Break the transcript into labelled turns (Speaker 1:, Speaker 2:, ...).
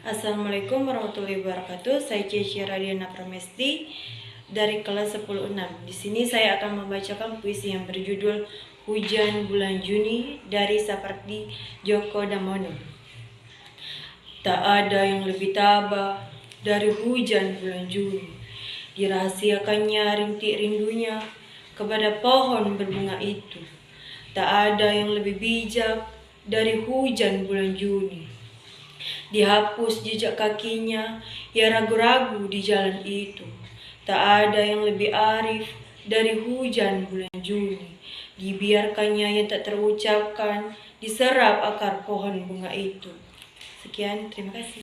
Speaker 1: Assalamualaikum warahmatullahi wabarakatuh. Saya Cici Radiana Pramesti dari kelas 10-6. Di sini saya akan membacakan puisi yang berjudul Hujan Bulan Juni dari Sapardi Djoko Damono. Tak ada yang lebih tabah dari hujan bulan Juni. Dirahasiakannya rintik rindunya kepada pohon berbunga itu. Tak ada yang lebih bijak dari hujan bulan Juni. Dihapus jejak kakinya, ia ragu-ragu di jalan itu. Tak ada yang lebih arif dari hujan bulan Juni. Dibiarkannya yang tak terucapkan, diserap akar pohon bunga itu. Sekian, terima kasih.